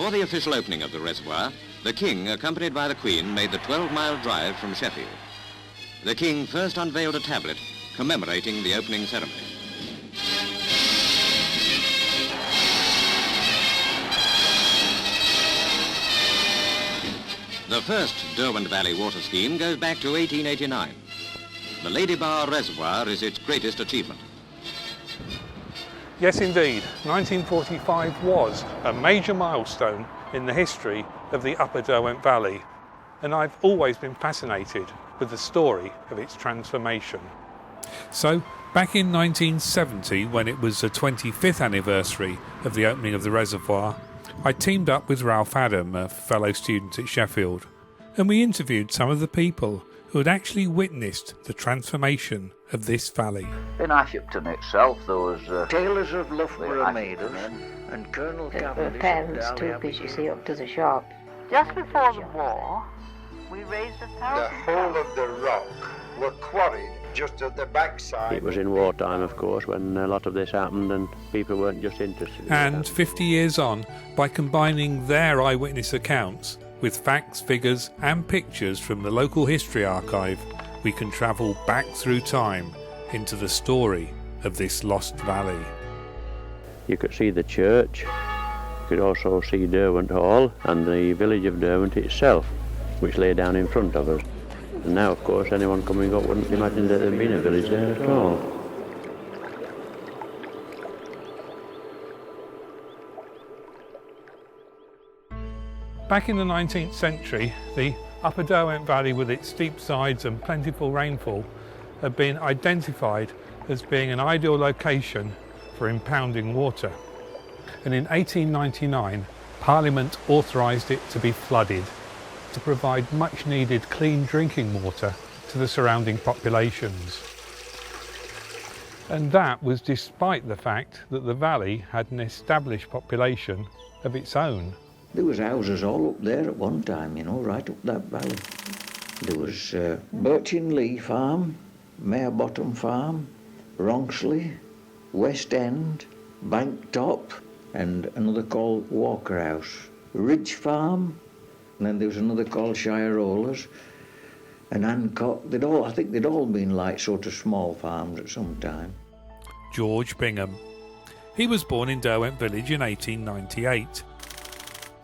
For the official opening of the reservoir, the King, accompanied by the Queen, made the 12-mile drive from Sheffield. The King first unveiled a tablet commemorating the opening ceremony. The first Derwent Valley water scheme goes back to 1889. The Ladybower Reservoir is its greatest achievement. Yes, indeed, 1945 was a major milestone in the history of the Upper Derwent Valley, and I've always been fascinated with the story of its transformation. So, back in 1970, when it was the 25th anniversary of the opening of the reservoir, I teamed up with Ralph Adam, a fellow student at Sheffield, and we interviewed some of the people who had actually witnessed the transformation of this valley. In Ashipton itself, there was tailors of Loughborough made us, and Colonel Cavendish. Parents too, because you see, up to the shop. Just before the war, we raised £1,000. The whole of the rock were quarried just at the backside. It was in wartime, of course, when a lot of this happened and people weren't just interested in And 50 years on, by combining their eyewitness accounts with facts, figures and pictures from the local history archive, we can travel back through time into the story of this lost valley. You could see the church, you could also see Derwent Hall and the village of Derwent itself, which lay down in front of us. And now, of course, anyone coming up wouldn't imagine that there'd been a village there at all. Back in the 19th century, the Upper Derwent Valley, with its steep sides and plentiful rainfall, had been identified as being an ideal location for impounding water. And in 1899, Parliament authorised it to be flooded to provide much needed clean drinking water to the surrounding populations. And that was despite the fact that the valley had an established population of its own. There was houses all up there at one time, you know, right up that valley. There was Birchin Lee Farm, Mare Bottom Farm, Ronxley, West End, Bank Top, and another called Walker House. Ridge Farm, and then there was another called Shire Rollers, and Hancock. I think they'd all been like sort of small farms at some time. George Bingham. He was born in Derwent Village in 1898.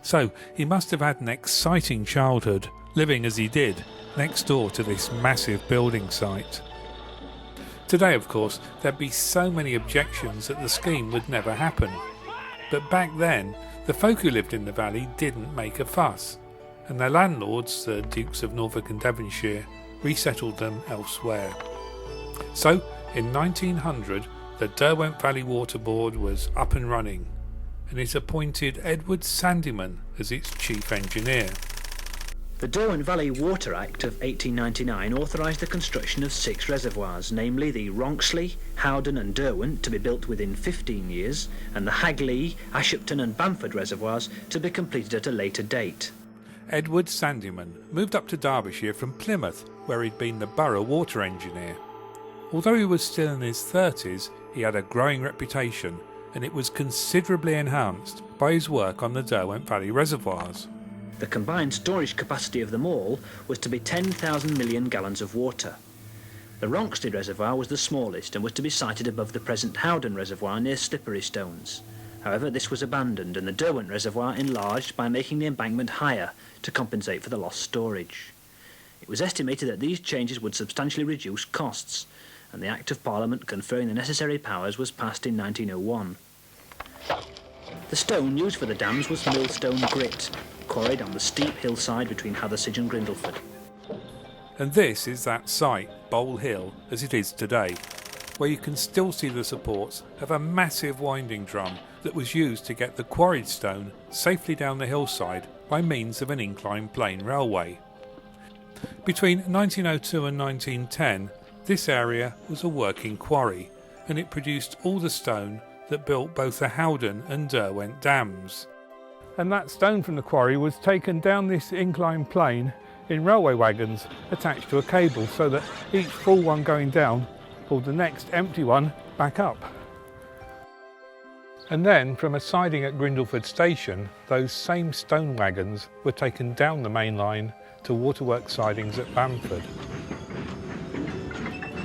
So he must have had an exciting childhood, living as he did, next door to this massive building site. Today, of course, there'd be so many objections that the scheme would never happen. But back then, the folk who lived in the valley didn't make a fuss, and their landlords, the Dukes of Norfolk and Devonshire, resettled them elsewhere. So, in 1900, the Derwent Valley Water Board was up and running, and it appointed Edward Sandyman as its chief engineer. The Derwent Valley Water Act of 1899 authorised the construction of 6 reservoirs, namely the Ronxley, Howden and Derwent, to be built within 15 years, and the Hagley, Ashipton and Bamford reservoirs to be completed at a later date. Edward Sandyman moved up to Derbyshire from Plymouth, where he'd been the borough water engineer. Although he was still in his 30s, he had a growing reputation, and it was considerably enhanced by his work on the Derwent Valley reservoirs. The combined storage capacity of them all was to be 10,000 million gallons of water. The Ronxley Reservoir was the smallest and was to be sited above the present Howden Reservoir near Slippery Stones. However, this was abandoned and the Derwent Reservoir enlarged by making the embankment higher to compensate for the lost storage. It was estimated that these changes would substantially reduce costs, and the Act of Parliament conferring the necessary powers was passed in 1901. The stone used for the dams was millstone grit, quarried on the steep hillside between Hathersage and Grindleford. And this is that site, Bowl Hill, as it is today, where you can still see the supports of a massive winding drum that was used to get the quarried stone safely down the hillside by means of an inclined plane railway. Between 1902 and 1910, this area was a working quarry, and it produced all the stone that built both the Howden and Derwent dams. And that stone from the quarry was taken down this inclined plane in railway wagons attached to a cable, so that each full one going down pulled the next empty one back up. And then, from a siding at Grindleford Station, those same stone wagons were taken down the main line to waterworks sidings at Bamford.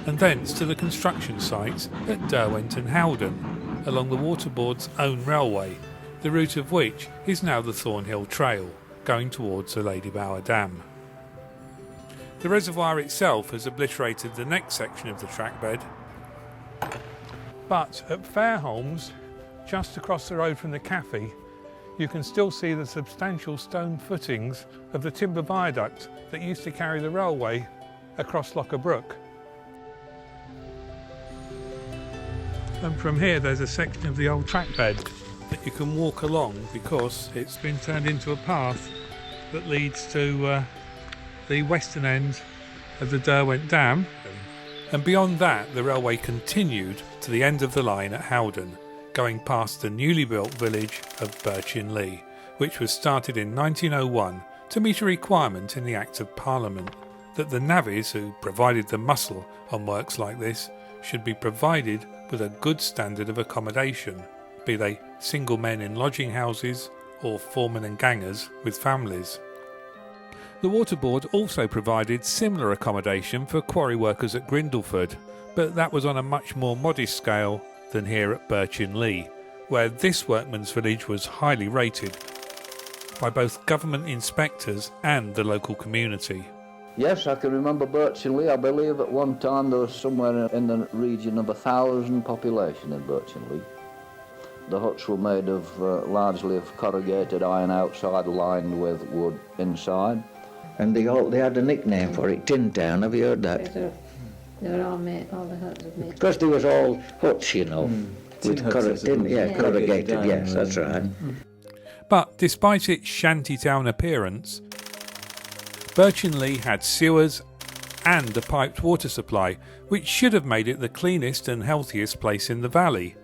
And thence to the construction sites at Derwent and Howden, along the Waterboard's own railway, the route of which is now the Thornhill Trail, going towards the Ladybower Dam. The reservoir itself has obliterated the next section of the trackbed, but at Fairholmes, just across the road from the cafe, you can still see the substantial stone footings of the timber viaduct that used to carry the railway across Locker Brook. And from here there's a section of the old trackbed that you can walk along because it's been turned into a path that leads to the western end of the Derwent Dam. And beyond that the railway continued to the end of the line at Howden, going past the newly built village of Birchin-Lee, which was started in 1901 to meet a requirement in the Act of Parliament that the navvies who provided the muscle on works like this should be provided with a good standard of accommodation, be they single men in lodging houses or foremen and gangers with families. The Waterboard also provided similar accommodation for quarry workers at Grindleford, but that was on a much more modest scale than here at Birchin-Lee, where this workman's village was highly rated by both government inspectors and the local community. Yes, I can remember Birchin-Lee. I believe at one time there was somewhere in the region of 1,000 population in Birchin-Lee. The huts were made of largely of corrugated iron outside, lined with wood inside. And they had a nickname for it, Tin Town. Have you heard that? They were all made, all the huts were made. Because they was all huts, you know, with corrugated, yes, that's right. But despite its shantytown appearance, Birchin-Lee had sewers and a piped water supply, which should have made it the cleanest and healthiest place in the valley,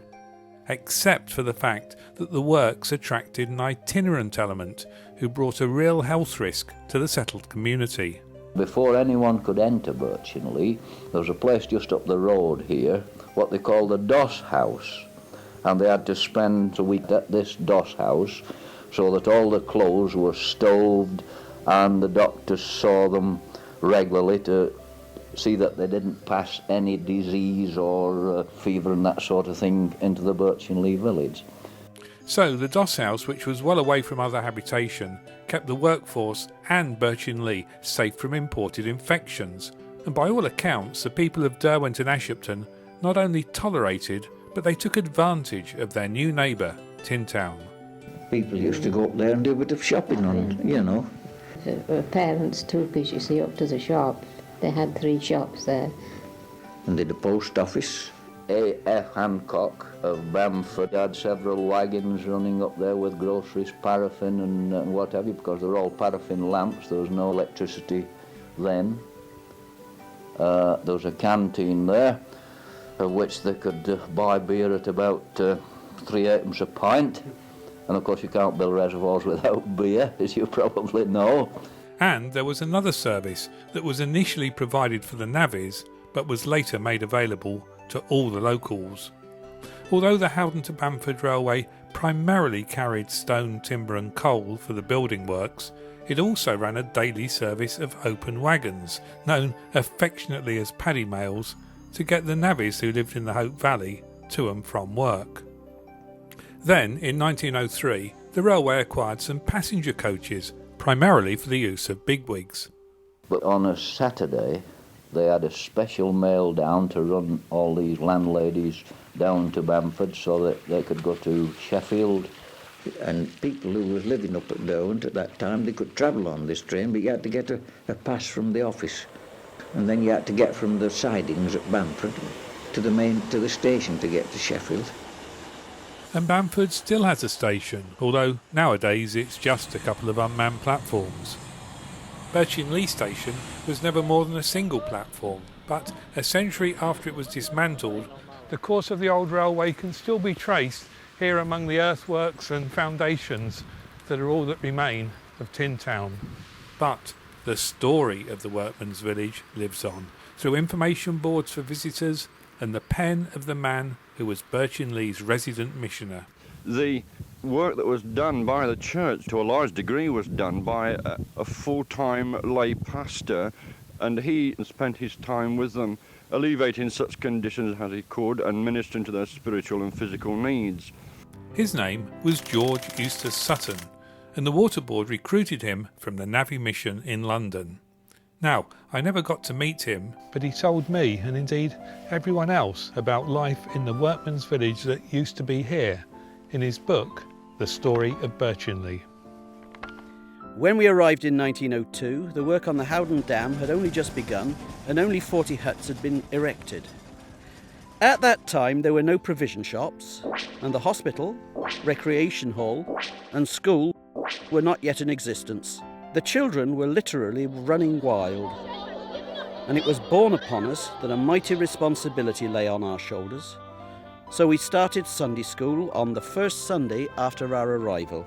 except for the fact that the works attracted an itinerant element who brought a real health risk to the settled community. Before anyone could enter Birchin-Lee, there was a place just up the road here, what they call the Doss House, and they had to spend a week at this Doss House so that all the clothes were stoved, and the doctors saw them regularly to see that they didn't pass any disease or fever and that sort of thing into the Birchin-Lee village. So the Doss House, which was well away from other habitation, kept the workforce and Birchin-Lee safe from imported infections. And by all accounts, the people of Derwent and Ashipton not only tolerated, but they took advantage of their new neighbour, Tin Town. People used to go up there and do a bit of shopping on, you know. Parents took us, you see, up to the shop. They had 3 shops there. And did the post office. A.F. Hancock of Bamford had several wagons running up there with groceries, paraffin and what have you, because they were all paraffin lamps. There was no electricity then. There was a canteen there, of which they could buy beer at about 3/8 a pint. And of course you can't build reservoirs without beer, as you probably know. And there was another service that was initially provided for the navvies, but was later made available to all the locals. Although the Howden to Bamford Railway primarily carried stone, timber and coal for the building works, it also ran a daily service of open wagons, known affectionately as paddy mails, to get the navvies who lived in the Hope Valley to and from work. Then, in 1903, the railway acquired some passenger coaches, primarily for the use of bigwigs. But on a Saturday, they had a special mail down to run all these landladies down to Bamford so that they could go to Sheffield. And people who was living up at Derwent at that time, they could travel on this train, but you had to get a pass from the office. And then you had to get from the sidings at Bamford to the station to get to Sheffield. And Bamford still has a station, although nowadays it's just a couple of unmanned platforms. Birchin-Lee Station was never more than a single platform, but a century after it was dismantled, the course of the old railway can still be traced here among the earthworks and foundations that are all that remain of Tin Town. But the story of the workman's village lives on, through information boards for visitors and the pen of the man who was Birchin-Lee's resident missioner. The work that was done by the church to a large degree was done by a full-time lay pastor, and he spent his time with them, alleviating such conditions as he could and ministering to their spiritual and physical needs. His name was George Eustace Sutton, and the Water Board recruited him from the Navy Mission in London. Now, I never got to meet him, but he told me, and indeed everyone else, about life in the workman's village that used to be here, in his book, The Story of Birchinley. When we arrived in 1902, the work on the Howden Dam had only just begun and only 40 huts had been erected. At that time there were no provision shops, and the hospital, recreation hall and school were not yet in existence. The children were literally running wild, and it was borne upon us that a mighty responsibility lay on our shoulders. So we started Sunday school on the first Sunday after our arrival.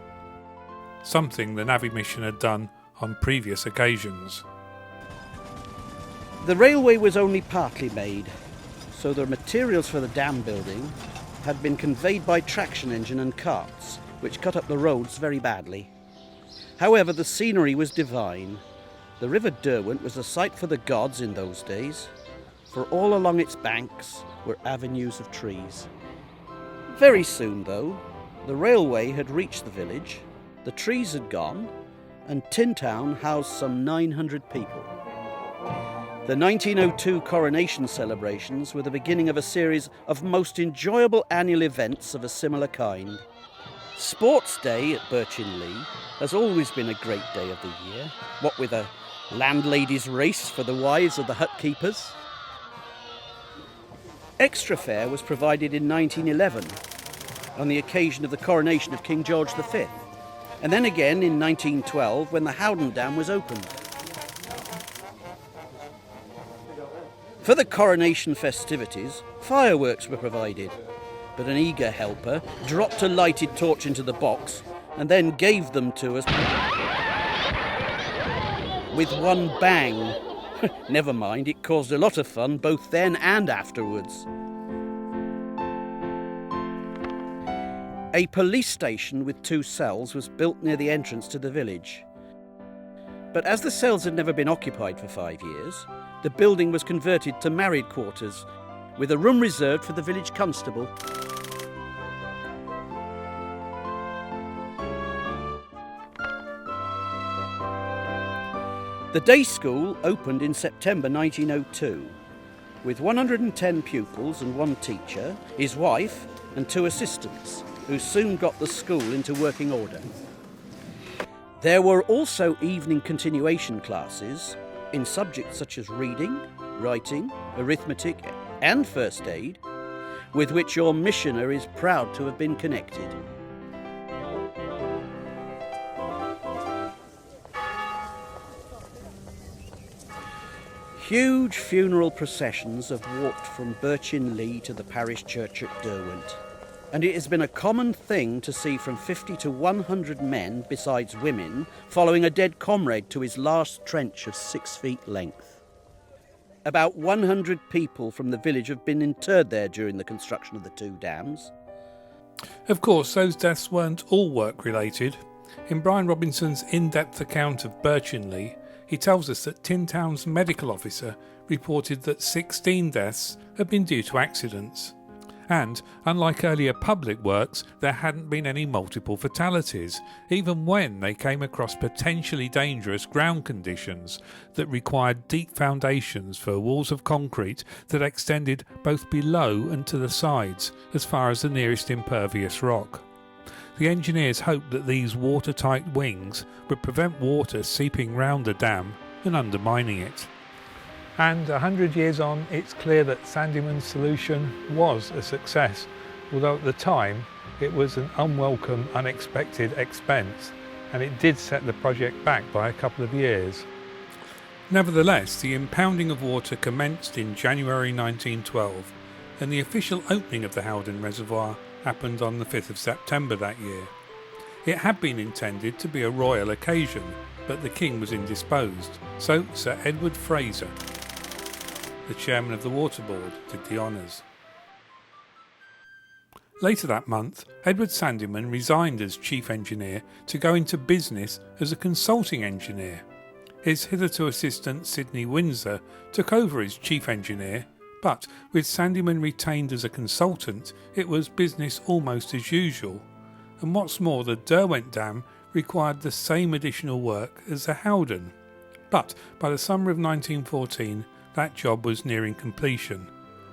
Something the Navy Mission had done on previous occasions. The railway was only partly made, so the materials for the dam building had been conveyed by traction engine and carts, which cut up the roads very badly. However, the scenery was divine. The River Derwent was a sight for the gods in those days, for all along its banks were avenues of trees. Very soon, though, the railway had reached the village, the trees had gone, and Tin Town housed some 900 people. The 1902 Coronation Celebrations were the beginning of a series of most enjoyable annual events of a similar kind. Sports Day at Birchinley has always been a great day of the year, what with a landlady's race for the wives of the hut keepers. Extra fare was provided in 1911 on the occasion of the coronation of King George V, and then again in 1912 when the Howden Dam was opened. For the coronation festivities, fireworks were provided, but an eager helper dropped a lighted torch into the box and then gave them to us with one bang. Never mind, it caused a lot of fun both then and afterwards. A police station with 2 cells was built near the entrance to the village. But as the cells had never been occupied for 5 years, the building was converted to married quarters, with a room reserved for the village constable. The day school opened in September 1902, with 110 pupils and 1 teacher, his wife and 2 assistants, who soon got the school into working order. There were also evening continuation classes in subjects such as reading, writing, arithmetic and first aid, with which your missioner is proud to have been connected. Huge funeral processions have walked from Birchinley to the parish church at Derwent, and it has been a common thing to see from 50 to 100 men, besides women, following a dead comrade to his last trench of 6 feet length. About 100 people from the village have been interred there during the construction of the 2 dams. Of course, those deaths weren't all work-related. In Brian Robinson's in-depth account of Birchinley, he tells us that Tin Town's medical officer reported that 16 deaths had been due to accidents. And, unlike earlier public works, there hadn't been any multiple fatalities, even when they came across potentially dangerous ground conditions that required deep foundations for walls of concrete that extended both below and to the sides, as far as the nearest impervious rock. The engineers hoped that these watertight wings would prevent water seeping round the dam and undermining it. And 100 years on, it's clear that Sandeman's solution was a success, although at the time it was an unwelcome, unexpected expense, and it did set the project back by a couple of years. Nevertheless, the impounding of water commenced in January 1912, and the official opening of the Howden Reservoir happened on the 5th of September that year. It had been intended to be a royal occasion, but the King was indisposed, so Sir Edward Fraser, the chairman of the Water Board, did the honours. Later that month, Edward Sandyman resigned as chief engineer to go into business as a consulting engineer. His hitherto assistant Sidney Windsor took over as chief engineer, but with Sandyman retained as a consultant, it was business almost as usual. And what's more, the Derwent Dam required the same additional work as the Howden. But by the summer of 1914, that job was nearing completion.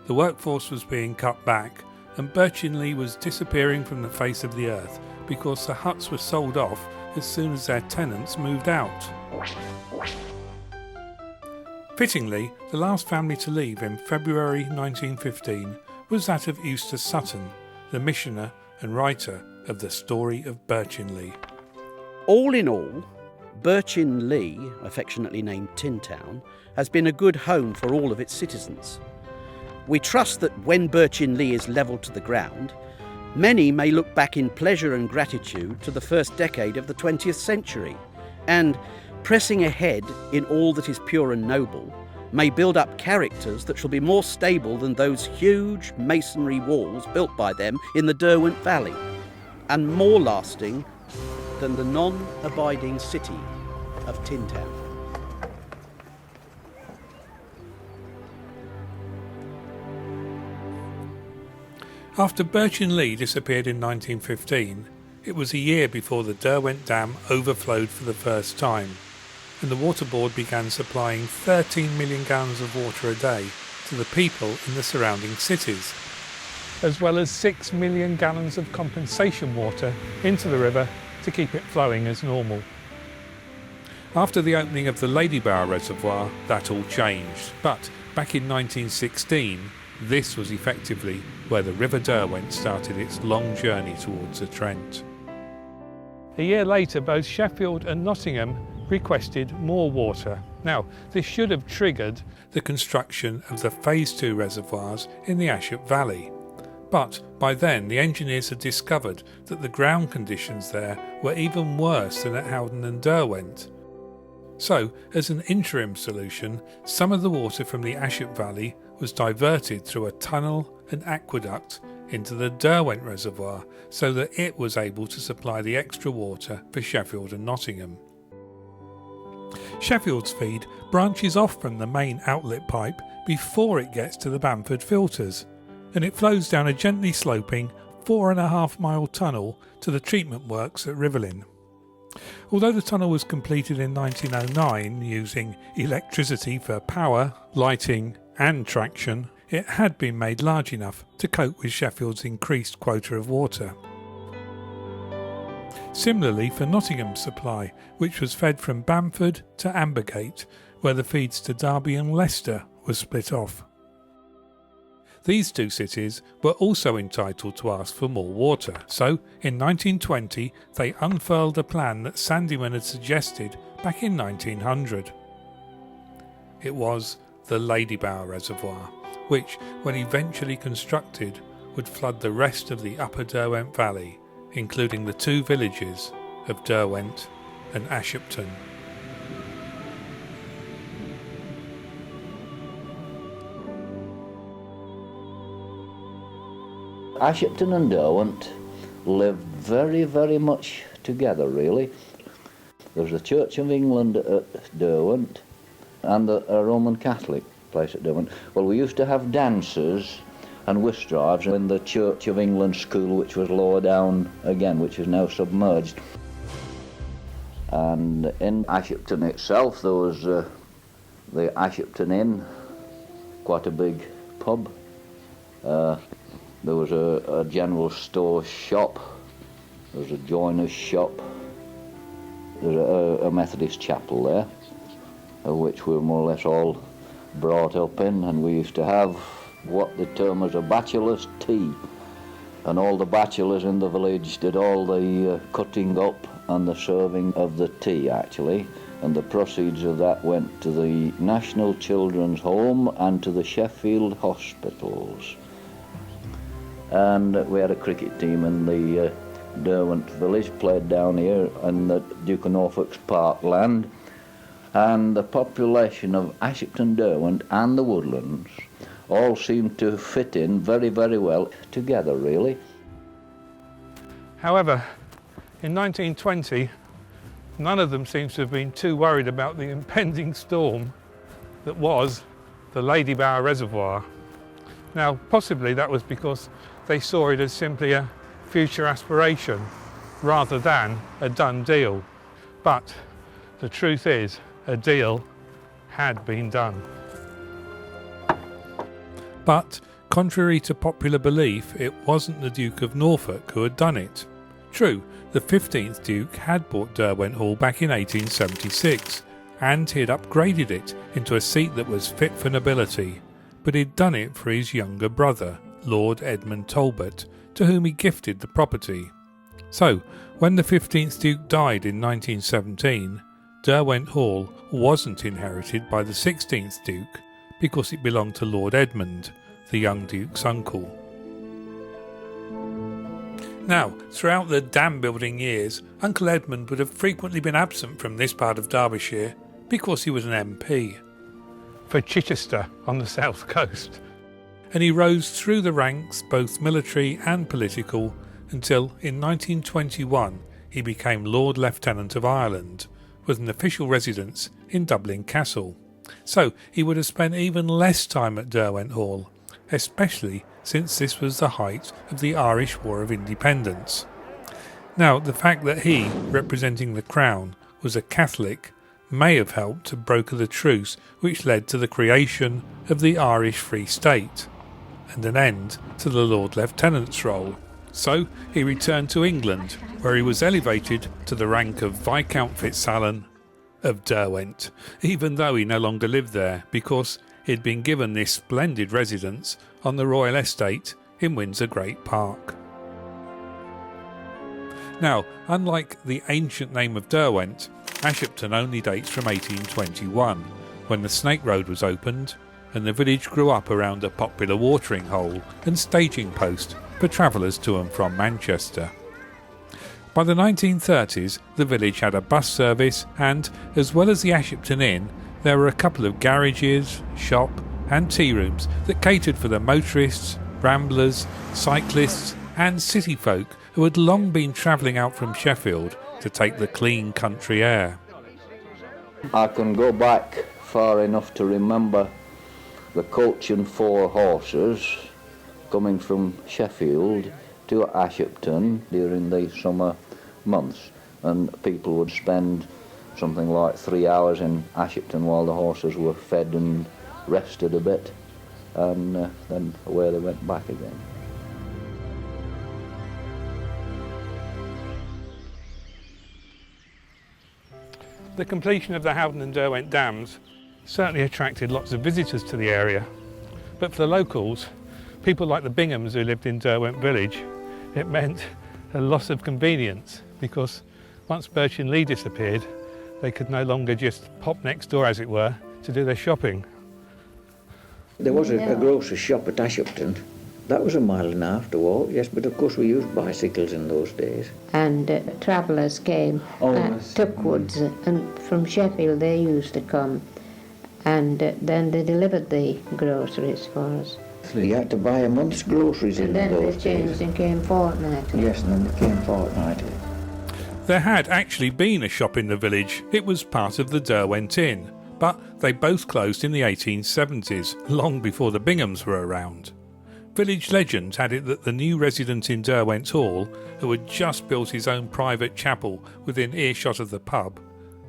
The workforce was being cut back, and Birchinley was disappearing from the face of the earth because the huts were sold off as soon as their tenants moved out. Fittingly, the last family to leave in February 1915 was that of Eustace Sutton, the missioner and writer of the story of Birchinley. All in all, Birchinley, affectionately named Tin Town, has been a good home for all of its citizens. We trust that when Birchinley is levelled to the ground, many may look back in pleasure and gratitude to the first decade of the 20th century, and, pressing ahead in all that is pure and noble, may build up characters that shall be more stable than those huge masonry walls built by them in the Derwent Valley, and more lasting than the non-abiding city of Tin Town. After Birchinley disappeared in 1915, it was a year before the Derwent Dam overflowed for the first time, and the Water Board began supplying 13 million gallons of water a day to the people in the surrounding cities, as well as 6 million gallons of compensation water into the river to keep it flowing as normal. After the opening of the Ladybower Reservoir, that all changed, but back in 1916, this was effectively where the River Derwent started its long journey towards the Trent. A year later, both Sheffield and Nottingham requested more water. Now, this should have triggered the construction of the Phase 2 reservoirs in the Ashop Valley. But by then, the engineers had discovered that the ground conditions there were even worse than at Howden and Derwent. So, as an interim solution, some of the water from the Ashop Valley was diverted through a tunnel and aqueduct into the Derwent Reservoir so that it was able to supply the extra water for Sheffield and Nottingham. Sheffield's feed branches off from the main outlet pipe before it gets to the Bamford filters, and it flows down a gently sloping 4.5 mile tunnel to the treatment works at Riverlin. Although the tunnel was completed in 1909 using electricity for power, lighting and traction, it had been made large enough to cope with Sheffield's increased quota of water. Similarly for Nottingham's supply, which was fed from Bamford to Ambergate, where the feeds to Derby and Leicester were split off. These two cities were also entitled to ask for more water, so in 1920 they unfurled a plan that Sandyman had suggested back in 1900. It was the Ladybower Reservoir, which, when eventually constructed, would flood the rest of the Upper Derwent Valley, including the two villages of Derwent and Ashopton. Ashopton and Derwent lived very, very much together, really. There's the Church of England at Derwent and a Roman Catholic place at Derwent. Well, we used to have dances and whist drives in the Church of England school, which was lower down again, which is now submerged. And in Ashopton itself, there was the Ashopton Inn, quite a big pub. There was a general store shop, there was a joiner's shop, there's a Methodist chapel there, which we were more or less all brought up in, and we used to have what they term as a bachelor's tea, and all the bachelors in the village did all the cutting up and the serving of the tea, actually, and the proceeds of that went to the National Children's Home and to the Sheffield hospitals. And we had a cricket team in the Derwent village, played down here in the Duke of Norfolk's parkland, and the population of Ashopton, Derwent and the woodlands all seemed to fit in very, very well together, really. However, in 1920, none of them seems to have been too worried about the impending storm that was the Ladybower Reservoir. Now, possibly that was because they saw it as simply a future aspiration rather than a done deal. But the truth is, a deal had been done. But contrary to popular belief, it wasn't the Duke of Norfolk who had done it. True, the 15th Duke had bought Derwent Hall back in 1876, and he had upgraded it into a seat that was fit for nobility, but he'd done it for his younger brother, Lord Edmund Talbot, to whom he gifted the property. So, when the 15th Duke died in 1917, Derwent Hall wasn't inherited by the 16th Duke because it belonged to Lord Edmund, the young Duke's uncle. Now, throughout the dam building years, Uncle Edmund would have frequently been absent from this part of Derbyshire because he was an MP for Chichester on the south coast, and he rose through the ranks, both military and political, until in 1921 he became Lord Lieutenant of Ireland, with an official residence in Dublin Castle. So he would have spent even less time at Derwent Hall, especially since this was the height of the Irish War of Independence. Now, the fact that he, representing the Crown, was a Catholic may have helped to broker the truce which led to the creation of the Irish Free State, and an end to the Lord Lieutenant's role. So he returned to England, where he was elevated to the rank of Viscount Fitzalan of Derwent, even though he no longer lived there because he'd been given this splendid residence on the royal estate in Windsor Great Park. Now, unlike the ancient name of Derwent, Ashopton only dates from 1821, when the Snake Road was opened and the village grew up around a popular watering hole and staging post for travellers to and from Manchester. By the 1930s, the village had a bus service and, as well as the Ashopton Inn, there were a couple of garages, shop and tea rooms that catered for the motorists, ramblers, cyclists and city folk who had long been travelling out from Sheffield to take the clean country air. I can go back far enough to remember the coach and 4 horses coming from Sheffield to Ashopton during the summer months, and people would spend something like 3 hours in Ashopton while the horses were fed and rested a bit, and then away they went back again. The completion of the Howden and Derwent dams certainly attracted lots of visitors to the area, but for the locals, people like the Binghams who lived in Derwent village, it meant a loss of convenience, because once Birch and Lee disappeared, they could no longer just pop next door, as it were, to do their shopping. There was a grocer's shop at Ashopton. That was 1.5 miles to walk, yes, but of course we used bicycles in those days. And travellers came, took goods, and from Sheffield they used to come, and then they delivered the groceries for us. You had to buy a month's groceries in those days. And then they changed and came fortnightly. Yes, and then they came fortnightly. There had actually been a shop in the village. It was part of the Derwent Inn, but they both closed in the 1870s, long before the Binghams were around. Village legend had it that the new resident in Derwent Hall, who had just built his own private chapel within earshot of the pub,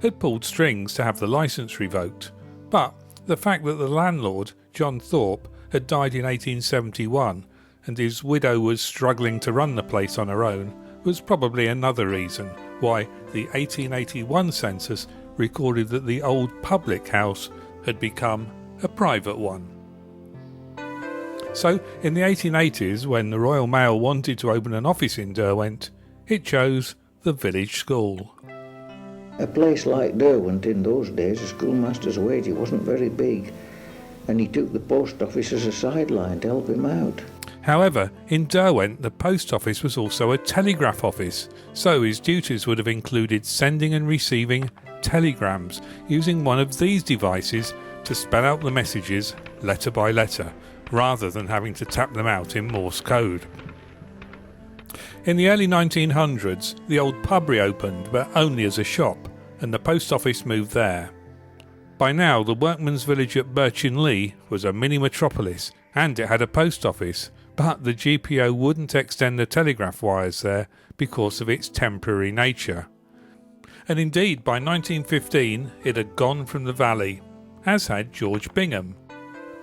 had pulled strings to have the licence revoked. But the fact that the landlord, John Thorpe, had died in 1871 and his widow was struggling to run the place on her own was probably another reason why the 1881 census recorded that the old public house had become a private one. So, in the 1880s, when the Royal Mail wanted to open an office in Derwent, it chose the village school. A place like Derwent in those days, a schoolmaster's wage, it wasn't very big, and he took the post office as a sideline to help him out. However, in Derwent, the post office was also a telegraph office, so his duties would have included sending and receiving telegrams using one of these devices to spell out the messages letter by letter, rather than having to tap them out in Morse code. In the early 1900s, the old pub reopened, but only as a shop, and the post office moved there. By now, the workman's village at Birchin-Lee was a mini-metropolis, and it had a post office, but the GPO wouldn't extend the telegraph wires there because of its temporary nature. And indeed, by 1915, it had gone from the valley, as had George Bingham.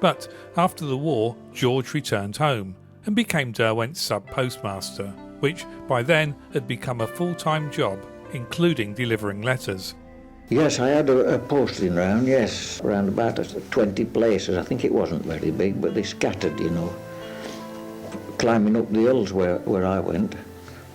But after the war, George returned home and became Derwent's sub-postmaster, which by then had become a full-time job, including delivering letters. Yes, I had a posting round, yes, around about 20 places. I think it wasn't very big, but they scattered, you know, climbing up the hills where I went.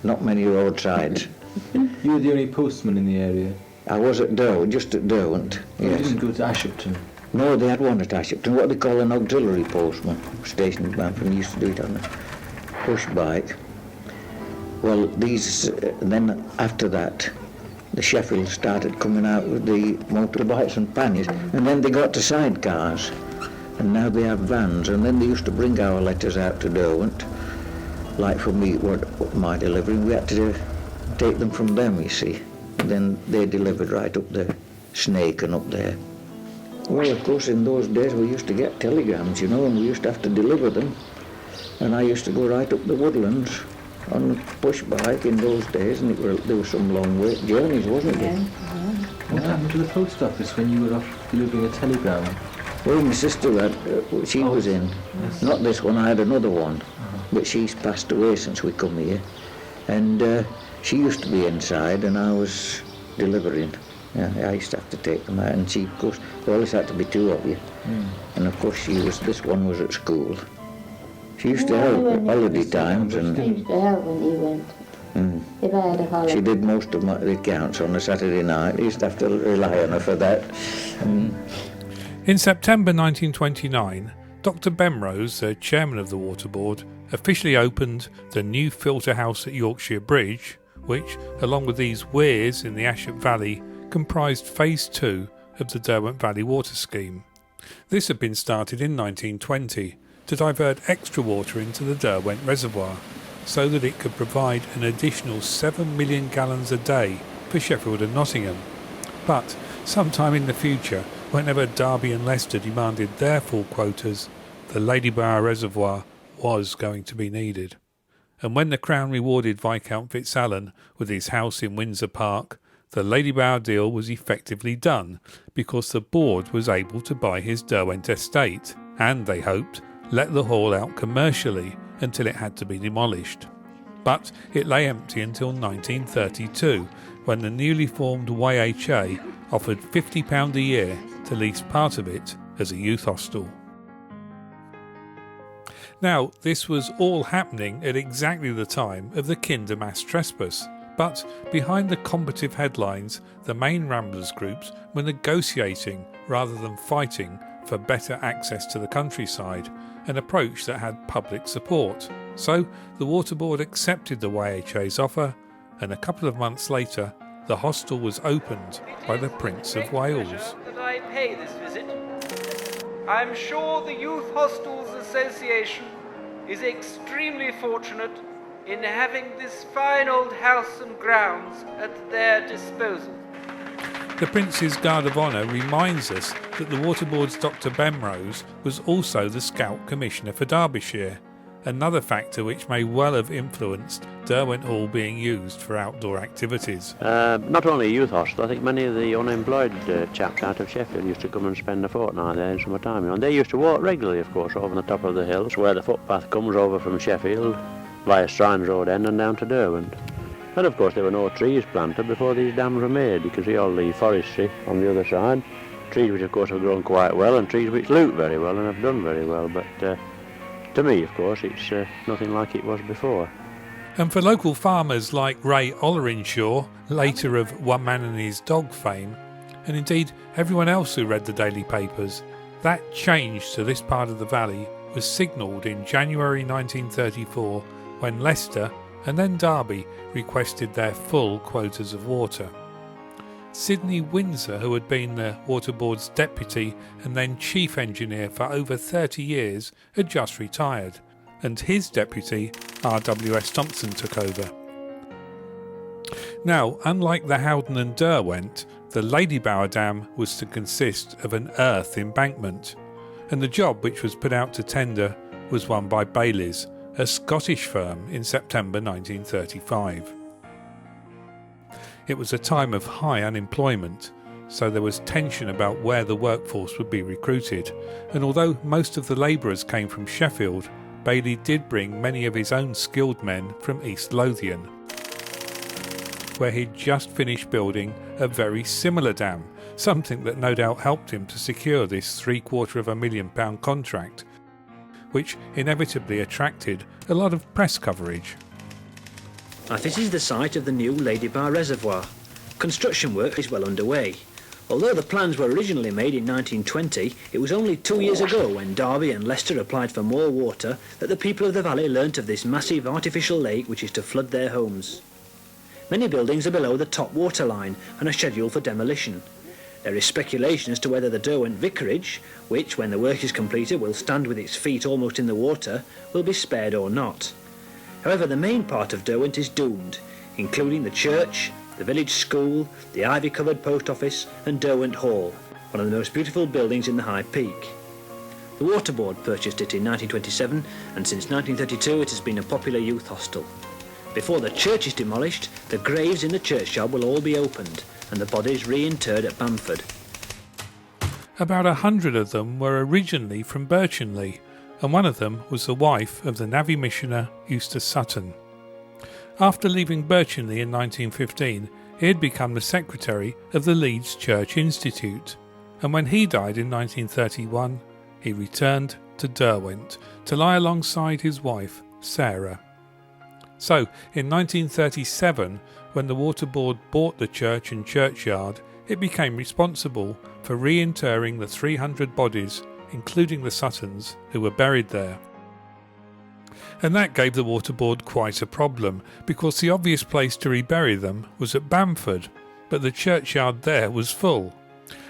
Not many roadsides. You were the only postman in the area? I was at Derwent, just at Derwent, yes. You didn't go to Ashipton? No, they had one at Ashipton, what they call an auxiliary postman, stationed man, and used to do it on a push bike. Well, then after that, the Sheffield started coming out with the motorbikes and panniers, and then they got to sidecars, and now they have vans, and then they used to bring our letters out to Derwent, like for me, what my delivering, we had to take them from them, you see, and then they delivered right up the Snake and up there. Well, of course, in those days we used to get telegrams, you know, and we used to have to deliver them, and I used to go right up the woodlands on a push bike in those days, and there were some long way journeys, wasn't there? What happened to the post office when you were off delivering a telegram? Well, my sister had, she was in. Yes. Not this one, I had another one, but she's passed away since we come here. And she used to be inside, and I was delivering. Yeah, I used to have to take them out, and she, of course, there always had to be two of you. And of course, this one was at school. She used to help at holiday times, and She used to help when he went. If I had a holiday. she did most of the accounts on a Saturday night. I used to have to rely on her for that. In September 1929, Dr. Bemrose, the chairman of the Water Board, officially opened the new filter house at Yorkshire Bridge, which, along with these weirs in the Aship Valley, comprised Phase 2 of the Derwent Valley Water Scheme. This had been started in 1920 to divert extra water into the Derwent Reservoir, so that it could provide an additional 7 million gallons a day for Sheffield and Nottingham. But sometime in the future, whenever Derby and Leicester demanded their full quotas, the Ladybower Reservoir was going to be needed. And when the Crown rewarded Viscount Fitzalan with his house in Windsor Park, the Ladybower deal was effectively done because the board was able to buy his Derwent estate, and they hoped let the hall out commercially until it had to be demolished. But it lay empty until 1932, when the newly formed YHA offered £50 a year to lease part of it as a youth hostel. Now, this was all happening at exactly the time of the Kinder mass trespass, but behind the combative headlines, the main Ramblers groups were negotiating rather than fighting for better access to the countryside, an approach that had public support. So the Water Board accepted the YHA's offer, and a couple of months later the hostel was opened by the Prince of Wales. That I pay this visit. I'm sure the Youth Hostels Association is extremely fortunate in having this fine old house and grounds at their disposal. The Prince's Guard of Honour reminds us that the Water Board's Dr. Bemrose was also the Scout Commissioner for Derbyshire, another factor which may well have influenced Derwent Hall being used for outdoor activities. Not only a youth hostel, I think many of the unemployed chaps out of Sheffield used to come and spend a fortnight there in summertime. And they used to walk regularly, of course, over the top of the hills where the footpath comes over from Sheffield via Strines Road End and down to Derwent. And of course there were no trees planted before these dams were made. You can see all the forestry on the other side. Trees which of course have grown quite well, and trees which look very well and have done very well. But to me, of course, it's nothing like it was before. And for local farmers like Ray Olerinshaw, later of One Man and His Dog fame, and indeed everyone else who read the daily papers, that change to this part of the valley was signalled in January 1934 when Leicester and then Derby requested their full quotas of water. Sidney Windsor, who had been the Water Board's deputy and then chief engineer for over 30 years, had just retired, and his deputy, RWS Thompson took over. Now, unlike the Howden and Derwent, the Ladybower Dam was to consist of an earth embankment, and the job, which was put out to tender, was won by Baylis, a Scottish firm, in September 1935. It was a time of high unemployment, so there was tension about where the workforce would be recruited, and although most of the labourers came from Sheffield, Bailey did bring many of his own skilled men from East Lothian, where he'd just finished building a very similar dam, something that no doubt helped him to secure this £750,000 contract, which inevitably attracted a lot of press coverage. This is the site of the new Ladybower Reservoir. Construction work is well underway. Although the plans were originally made in 1920, it was only 2 years ago, when Derby and Leicester applied for more water, that the people of the valley learnt of this massive artificial lake which is to flood their homes. Many buildings are below the top water line and are scheduled for demolition. There is speculation as to whether the Derwent Vicarage, which, when the work is completed, will stand with its feet almost in the water, will be spared or not. However, the main part of Derwent is doomed, including the church, the village school, the ivy-covered post office and Derwent Hall, one of the most beautiful buildings in the High Peak. The Water Board purchased it in 1927, and since 1932 it has been a popular youth hostel. Before the church is demolished, the graves in the churchyard will all be opened and the bodies reinterred at Bamford. About 100 of them were originally from Birchinley, and one of them was the wife of the Navy missioner Eustace Sutton. After leaving Birchinley in 1915, he had become the secretary of the Leeds Church Institute, and when he died in 1931, he returned to Derwent to lie alongside his wife, Sarah. So, in 1937, when the Water Board bought the church and churchyard, it became responsible for reinterring the 300 bodies, including the Suttons, who were buried there. And that gave the Water Board quite a problem, because the obvious place to rebury them was at Bamford, but the churchyard there was full.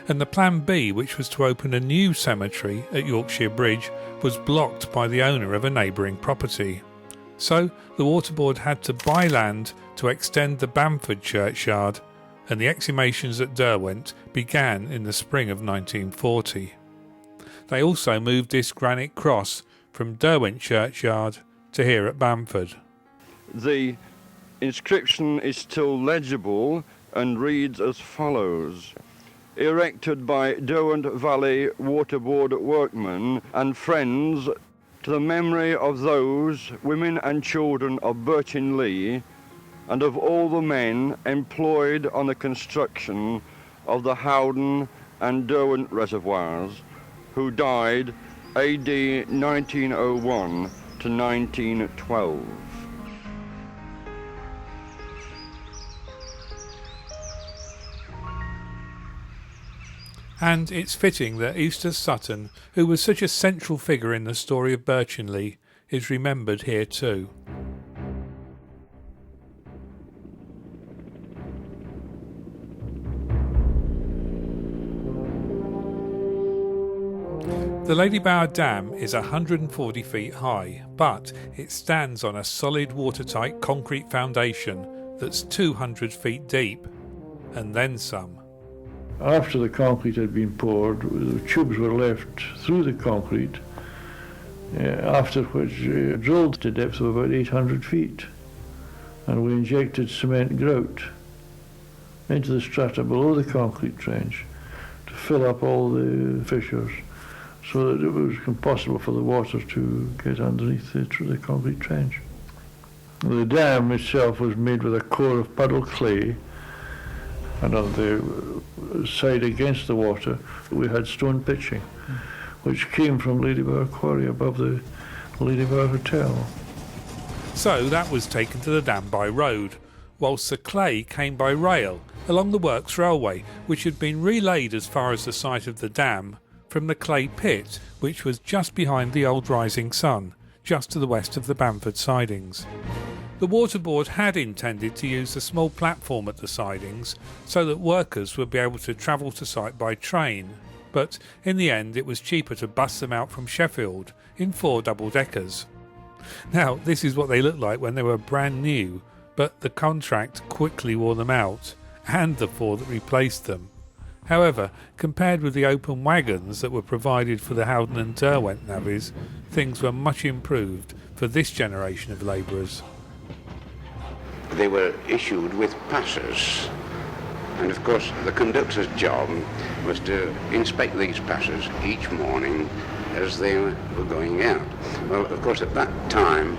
And the plan B, which was to open a new cemetery at Yorkshire Bridge, was blocked by the owner of a neighbouring property. So the Water Board had to buy land to extend the Bamford churchyard, and the exhumations at Derwent began in the spring of 1940. They also moved this granite cross from Derwent churchyard to here at Bamford. The inscription is still legible and reads as follows: erected by Derwent Valley Water Board workmen and friends to the memory of those women and children of Birchinley and of all the men employed on the construction of the Howden and Derwent reservoirs who died AD 1901 to 1912. And it's fitting that Eustace Sutton, who was such a central figure in the story of Birchinley, is remembered here too. The Ladybower Dam is 140 feet high, but it stands on a solid watertight concrete foundation that's 200 feet deep, and then some. After the concrete had been poured, the tubes were left through the concrete, after which drilled to depth of about 800 feet, and we injected cement grout into the strata below the concrete trench to fill up all the fissures, so that it was impossible for the water to get underneath the concrete trench. The dam itself was made with a core of puddle clay, and on the side against the water we had stone pitching, which came from Ladybower Quarry above the Ladybower Hotel. So that was taken to the dam by road, whilst the clay came by rail along the Works Railway, which had been relayed as far as the site of the dam from the clay pit, which was just behind the old Rising Sun, just to the west of the Bamford sidings. The Water Board had intended to use the small platform at the sidings so that workers would be able to travel to site by train, but in the end it was cheaper to bus them out from Sheffield in 4 double-deckers. Now, this is what they looked like when they were brand new, but the contract quickly wore them out, and the 4 that replaced them. However, compared with the open wagons that were provided for the Howden and Derwent navvies, things were much improved for this generation of labourers. They were issued with passes, and of course the conductor's job was to inspect these passes each morning as they were going out. Well, of course at that time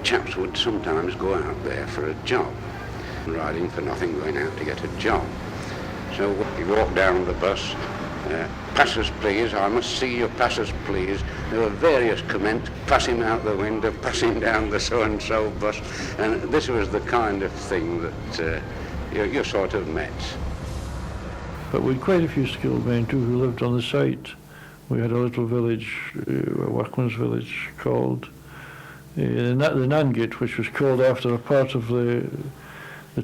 chaps would sometimes go out there for a job, riding for nothing, going out to get a job. So you walk down the bus, passes please, I must see your passes please. There were various comments, passing out the window, passing down the so-and-so bus, and this was the kind of thing that you sort of met. But we had quite a few skilled men too who lived on the site. We had a little village, a workman's village called the Nangate, which was called after a part of the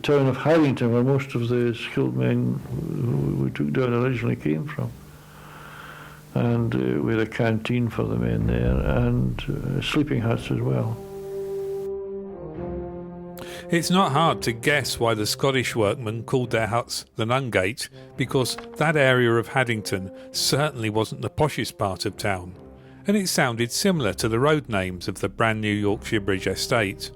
town of Harrington, where most of the skilled men who we took down originally came from. And we had a canteen for the men there, and sleeping huts as well. It's not hard to guess why the Scottish workmen called their huts the Nungate, because that area of Haddington certainly wasn't the poshest part of town, and it sounded similar to the road names of the brand new Yorkshire Bridge estate.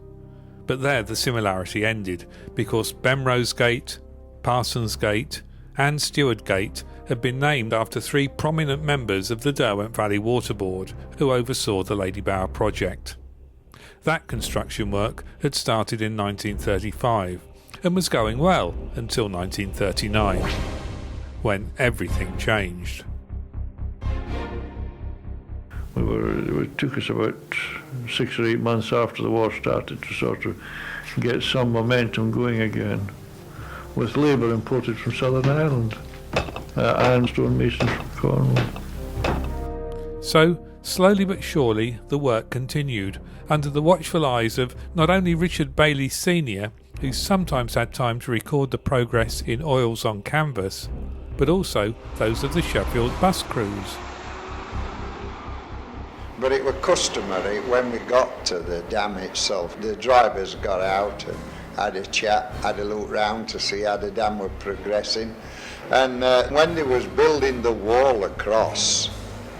But there the similarity ended, because Bemrose Gate, Parsons Gate and Stewart Gate had been named after 3 prominent members of the Derwent Valley Water Board who oversaw the Ladybower project. That construction work had started in 1935 and was going well until 1939, when everything changed. It took us about 6 or 8 months after the war started to sort of get some momentum going again, with labour imported from Southern Ireland, and stonemasons from Cornwall. So, slowly but surely, the work continued, under the watchful eyes of not only Richard Bailey Sr., who sometimes had time to record the progress in oils on canvas, but also those of the Sheffield bus crews. But it was customary when we got to the dam itself, the drivers got out and had a chat, had a look round to see how the dam was progressing. And when they was building the wall across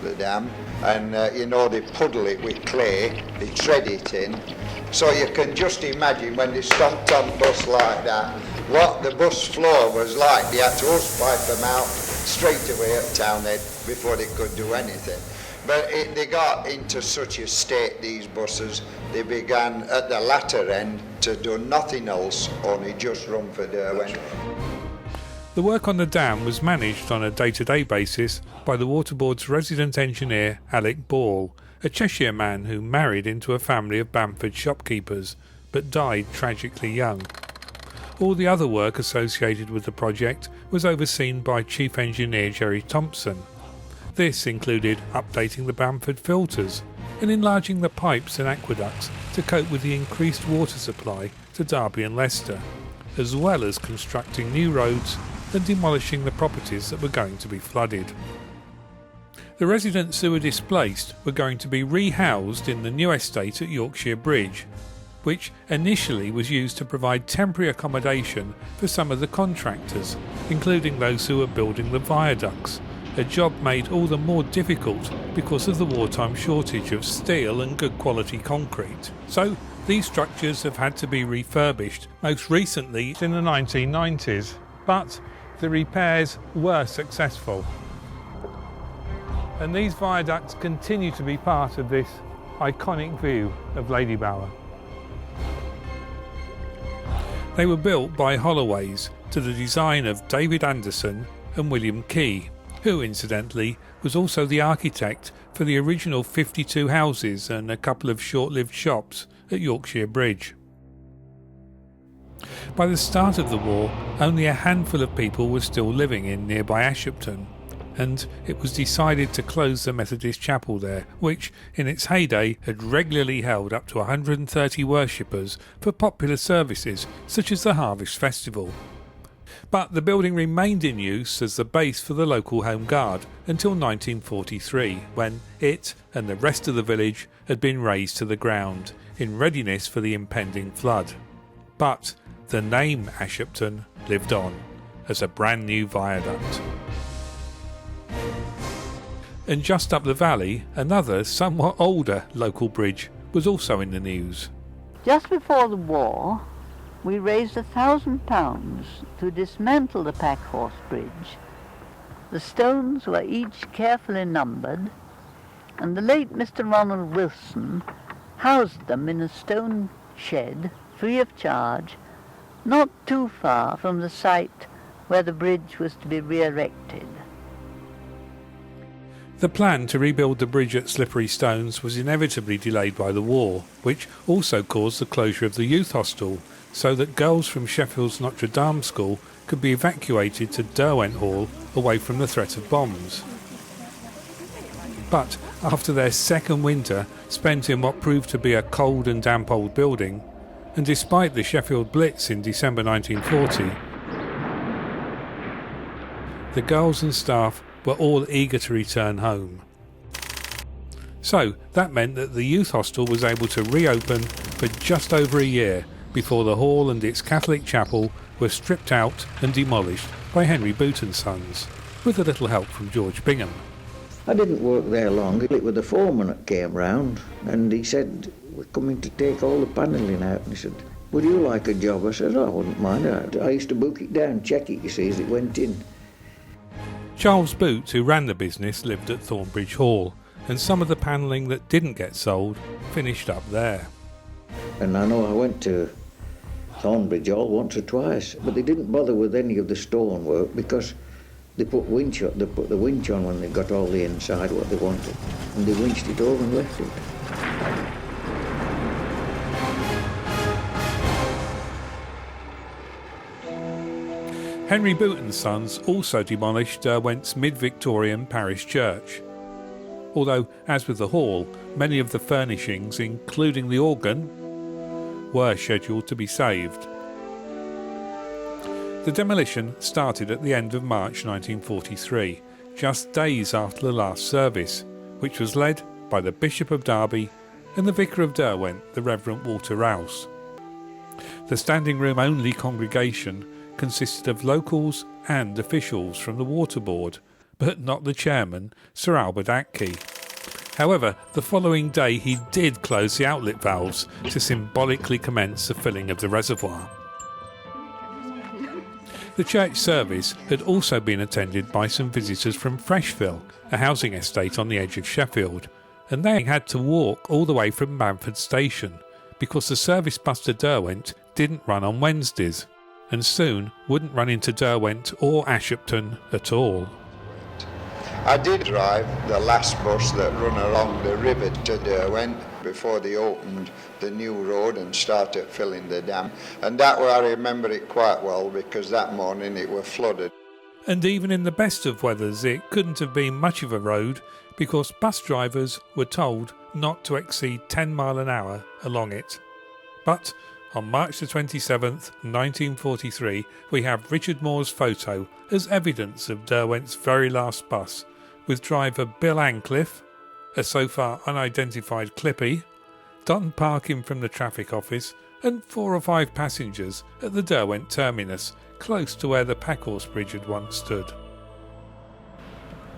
the dam, and they puddle it with clay, they tread it in. So you can just imagine when they stomped on the bus like that, what the bus floor was like. They had to hosepipe them out straight away at Townhead before they could do anything. But they got into such a state, these buses, they began at the latter end to do nothing else, only just run for Derwent. The work on the dam was managed on a day-to-day basis by the Water Board's resident engineer Alec Ball, a Cheshire man who married into a family of Bamford shopkeepers, but died tragically young. All the other work associated with the project was overseen by Chief Engineer Jerry Thompson. This included updating the Bamford filters and enlarging the pipes and aqueducts to cope with the increased water supply to Derby and Leicester, as well as constructing new roads and demolishing the properties that were going to be flooded. The residents who were displaced were going to be rehoused in the new estate at Yorkshire Bridge, which initially was used to provide temporary accommodation for some of the contractors, including those who were building the viaducts, a job made all the more difficult because of the wartime shortage of steel and good quality concrete. So these structures have had to be refurbished, most recently in the 1990s, but the repairs were successful. And these viaducts continue to be part of this iconic view of Ladybower. They were built by Holloway's to the design of David Anderson and William Key, who incidentally was also the architect for the original 52 houses and a couple of short-lived shops at Yorkshire Bridge. By the start of the war, only a handful of people were still living in nearby Ashupton, and it was decided to close the Methodist chapel there, which, in its heyday, had regularly held up to 130 worshippers for popular services such as the Harvest Festival. But the building remained in use as the base for the local Home Guard until 1943, when it and the rest of the village had been razed to the ground, in readiness for the impending flood. But the name Ashupton lived on as a brand new viaduct. And just up the valley, another somewhat older local bridge was also in the news. Just before the war, we raised £1,000 to dismantle the Packhorse Bridge. The stones were each carefully numbered, and the late Mr. Ronald Wilson housed them in a stone shed, free of charge, not too far from the site where the bridge was to be re-erected. The plan to rebuild the bridge at Slippery Stones was inevitably delayed by the war, which also caused the closure of the youth hostel, so that girls from Sheffield's Notre Dame School could be evacuated to Derwent Hall away from the threat of bombs. But after their second winter spent in what proved to be a cold and damp old building, and despite the Sheffield Blitz in December 1940, the girls and staff were all eager to return home. So that meant that the youth hostel was able to reopen for just over a year before the hall and its Catholic chapel were stripped out and demolished by Henry Boot and Sons, with a little help from George Bingham. I didn't work there long. It was the foreman that came round, and he said, "We're coming to take all the panelling out." And he said, "Would you like a job?" I said, "I wouldn't mind." I used to book it down, check it, you see, as it went in. Charles Boot, who ran the business, lived at Thornbridge Hall, and some of the panelling that didn't get sold finished up there. And I know I went to Thornbridge Hall once or twice, but they didn't bother with any of the stonework because they put the winch on when they got all the inside what they wanted, and they winched it over and left it. Henry Boot and Sons also demolished Derwent's Mid-Victorian parish church. Although, as with the hall, many of the furnishings, including the organ, were scheduled to be saved. The demolition started at the end of March 1943, just days after the last service, which was led by the Bishop of Derby and the Vicar of Derwent, the Reverend Walter Rouse. The standing room only congregation consisted of locals and officials from the Water Board, but not the chairman, Sir Albert Atke. However, the following day he did close the outlet valves to symbolically commence the filling of the reservoir. The church service had also been attended by some visitors from Freshville, a housing estate on the edge of Sheffield, and they had to walk all the way from Bamford Station because the service bus to Derwent didn't run on Wednesdays, and soon wouldn't run into Derwent or Ashupton at all. I did drive the last bus that run along the river to Derwent before they opened the new road and started filling the dam, and that way I remember it quite well because that morning it was flooded. And even in the best of weathers it couldn't have been much of a road because bus drivers were told not to exceed 10 miles an hour along it. But on March the 27th, 1943, we have Richard Moore's photo as evidence of Derwent's very last bus, with driver Bill Ancliffe, a so far unidentified Clippy, Don parking from the traffic office, and 4 or 5 passengers at the Derwent terminus, close to where the Packhorse Bridge had once stood.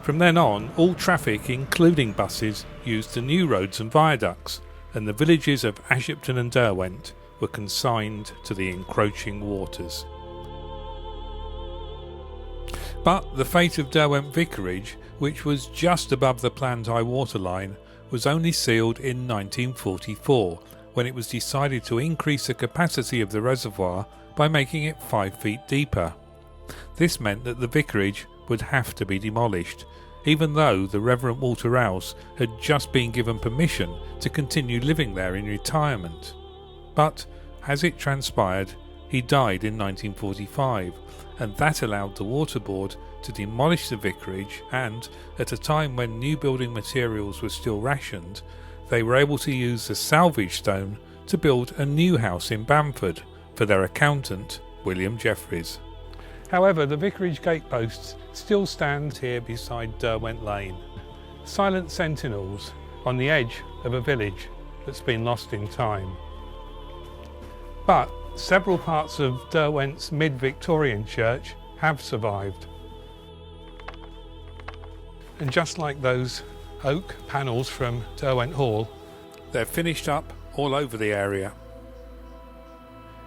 From then on, all traffic, including buses, used the new roads and viaducts, and the villages of Ashupton and Derwent were consigned to the encroaching waters. But the fate of Derwent Vicarage, which was just above the planned high water line, was only sealed in 1944, when it was decided to increase the capacity of the reservoir by making it 5 feet deeper. This meant that the vicarage would have to be demolished, even though the Reverend Walter Rouse had just been given permission to continue living there in retirement. But, as it transpired, he died in 1945, and that allowed the Water Board to demolish the vicarage, and, at a time when new building materials were still rationed, they were able to use the salvage stone to build a new house in Bamford for their accountant, William Jeffreys. However, the vicarage gateposts still stand here beside Derwent Lane, silent sentinels on the edge of a village that's been lost in time. But several parts of Derwent's Mid-Victorian church have survived. And just like those oak panels from Derwent Hall, they're finished up all over the area.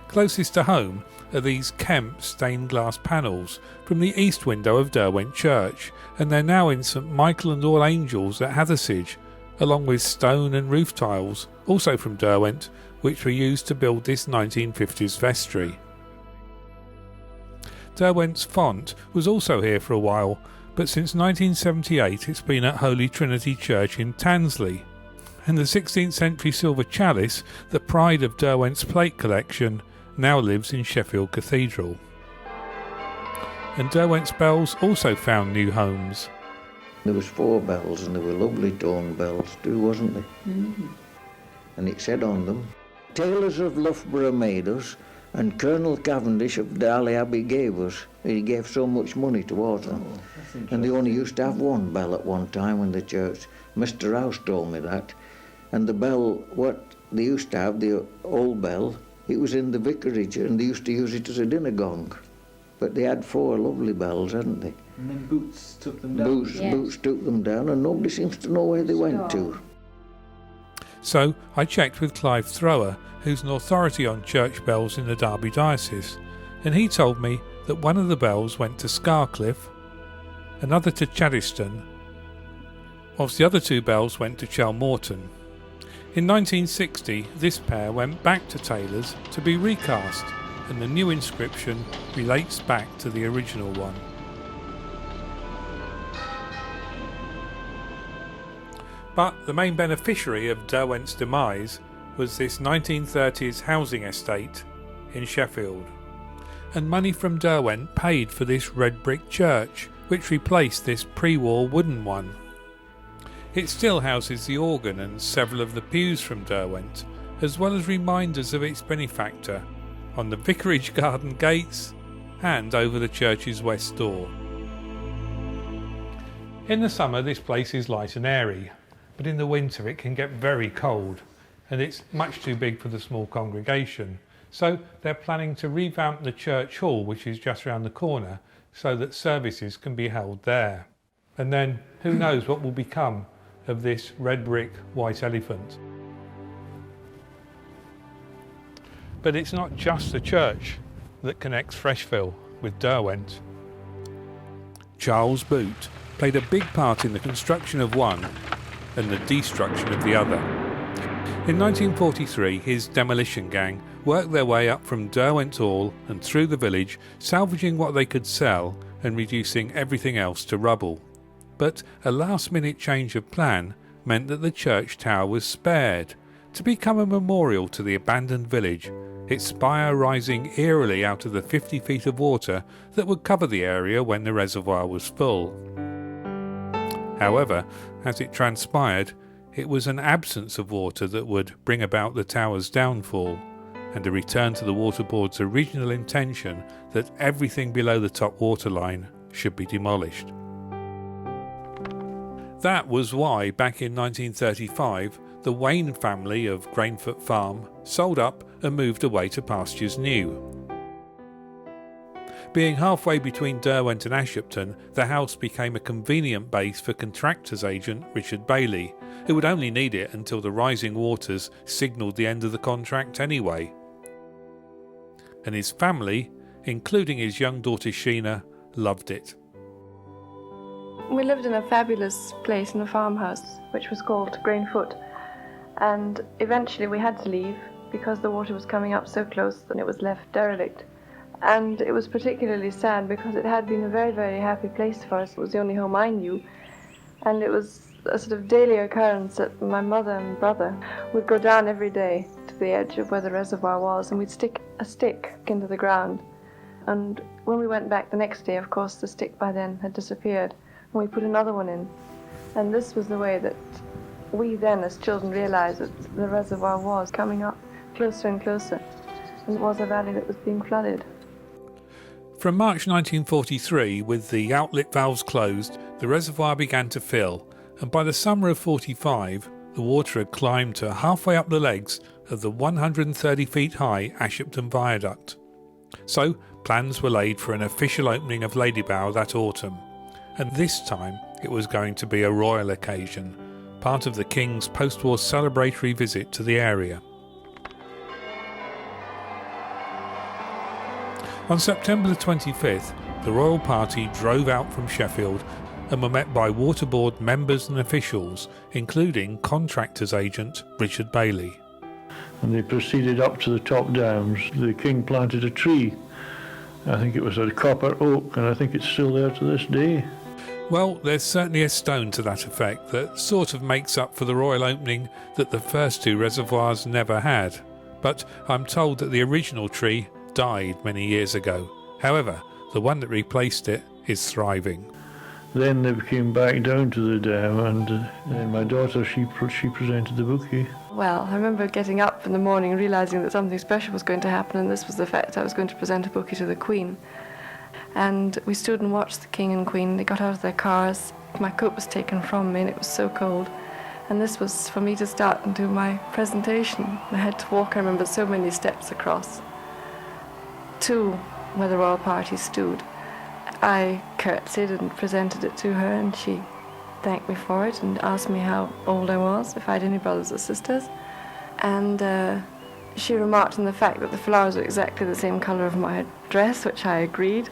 Closest to home are these Kemp stained glass panels from the east window of Derwent Church, and they're now in St Michael and All Angels at Hathersage, along with stone and roof tiles, also from Derwent, which were used to build this 1950s vestry. Derwent's font was also here for a while, but since 1978 it's been at Holy Trinity Church in Tansley, and the 16th century silver chalice, the pride of Derwent's plate collection, now lives in Sheffield Cathedral. And Derwent's bells also found new homes. There was 4 bells, and they were lovely tone bells too, wasn't they? Mm-hmm. And it said on them, "Tailors of Loughborough made us, and Colonel Cavendish of Darley Abbey gave us." He gave so much money towards them. And they only used to have 1 bell at one time in the church. Mr. House told me that. And the bell, what they used to have, the old bell, it was in the vicarage, and they used to use it as a dinner gong. But they had 4 lovely bells, hadn't they? And then Boots took them down. Boots took them down, and nobody seems to know where they went to. So I checked with Clive Thrower, who's an authority on church bells in the Derby diocese, and he told me that one of the bells went to Scarcliffe, another to Chaddiston, whilst the other 2 bells went to Chelmorton. In 1960, this pair went back to tailors to be recast, and the new inscription relates back to the original one. But the main beneficiary of Derwent's demise was this 1930s housing estate in Sheffield. And money from Derwent paid for this red brick church, which replaced this pre-war wooden one. It still houses the organ and several of the pews from Derwent, as well as reminders of its benefactor, on the vicarage garden gates and over the church's west door. In the summer this place is light and airy, but in the winter it can get very cold, and it's much too big for the small congregation. So they're planning to revamp the church hall, which is just round the corner, so that services can be held there. And then who knows what will become of this red brick white elephant. But it's not just the church that connects Freshville with Derwent. Charles Boot played a big part in the construction of one and the destruction of the other. In 1943, his demolition gang worked their way up from Derwent Hall and through the village, salvaging what they could sell and reducing everything else to rubble. But a last-minute change of plan meant that the church tower was spared, to become a memorial to the abandoned village, its spire rising eerily out of the 50 feet of water that would cover the area when the reservoir was full. However, as it transpired, it was an absence of water that would bring about the tower's downfall, and a return to the Water Board's original intention that everything below the top waterline should be demolished. That was why, back in 1935, the Wayne family of Grainfoot Farm sold up and moved away to pastures new. Being halfway between Derwent and Ashupton, the house became a convenient base for contractors agent Richard Bailey, who would only need it until the rising waters signalled the end of the contract anyway. And his family, including his young daughter Sheena, loved it. We lived in a fabulous place in a farmhouse, which was called Grainfoot, and eventually we had to leave because the water was coming up so close and it was left derelict. And it was particularly sad because it had been a very, very happy place for us. It was the only home I knew, and it was a sort of daily occurrence that my mother and brother would go down every day to the edge of where the reservoir was, and we'd stick a stick into the ground. And when we went back the next day, of course, the stick by then had disappeared, and we put another one in. And this was the way that we then, as children, realized that the reservoir was coming up closer and closer, and it was a valley that was being flooded. From March 1943, with the outlet valves closed, the reservoir began to fill, and by the summer of 45, the water had climbed to halfway up the legs of the 130 feet high Ashipton Viaduct. So plans were laid for an official opening of Ladybower that autumn, and this time it was going to be a royal occasion, part of the King's post-war celebratory visit to the area. On September the 25th, the royal party drove out from Sheffield and were met by Water Board members and officials, including contractors agent Richard Bailey. And they proceeded up to the top dams. The King planted a tree. I think it was a copper oak, and I think it's still there to this day. Well, there's certainly a stone to that effect that sort of makes up for the royal opening that the first two reservoirs never had. But I'm told that the original tree died many years ago. However, the one that replaced it is thriving. Then they came back down to the dam, and my daughter, she presented the bouquet. Well, I remember getting up in the morning and realising that something special was going to happen, and this was the fact I was going to present a bouquet to the Queen. And we stood and watched the King and Queen. They got out of their cars. My coat was taken from me and it was so cold. And this was for me to start and do my presentation. I had to walk, I remember, so many steps across to where the royal party stood. I curtsied and presented it to her, and she thanked me for it and asked me how old I was, if I had any brothers or sisters. And she remarked on the fact that the flowers were exactly the same colour of my dress, which I agreed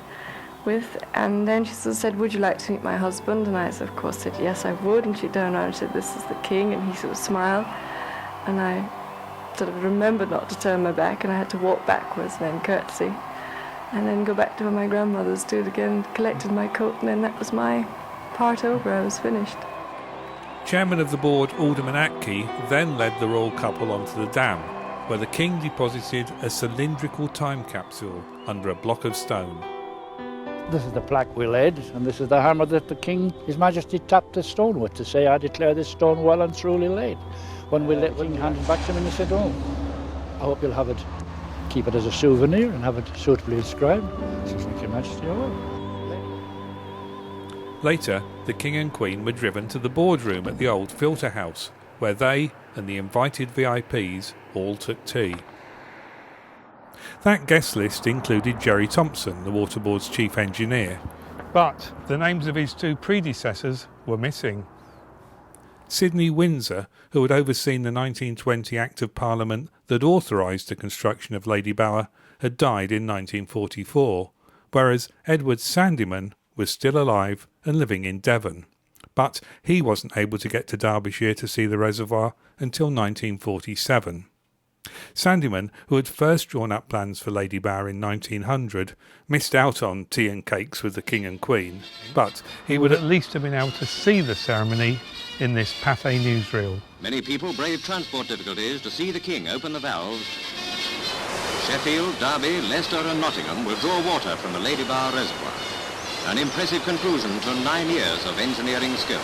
with. And then she sort of said, "Would you like to meet my husband?" And I, of course, said yes, I would. And she turned around and said, "This is the King," and he sort of smiled. And I sort of remembered not to turn my back, and I had to walk backwards and then curtsy, and then go back to where my grandmother stood again, collected my coat, and then that was my part over. I was finished. Chairman of the board, Alderman Atke, then led the royal couple onto the dam, where the King deposited a cylindrical time capsule under a block of stone. This is the plaque we laid, and this is the hammer that the King, His Majesty, tapped the stone with to say, "I declare this stone well and truly laid." When we let King hand it back to him, and he said, "Oh, I hope you'll have it, keep it as a souvenir and have it suitably inscribed." So thank Your Majesty, I will. Later, the King and Queen were driven to the boardroom at the old filter house, where they and the invited VIPs all took tea. That guest list included Jerry Thompson, the Water Board's chief engineer, but the names of his two predecessors were missing. Sidney Windsor, who had overseen the 1920 Act of Parliament that authorised the construction of Ladybower, had died in 1944, whereas Edward Sandyman was still alive and living in Devon. But he wasn't able to get to Derbyshire to see the reservoir until 1947. Sandyman, who had first drawn up plans for Ladybower in 1900, missed out on tea and cakes with the King and Queen, but he would at least have been able to see the ceremony in this Pathé newsreel. Many people braved transport difficulties to see the King open the valves. Sheffield, Derby, Leicester and Nottingham will draw water from the Ladybower Reservoir. An impressive conclusion to 9 years of engineering skill.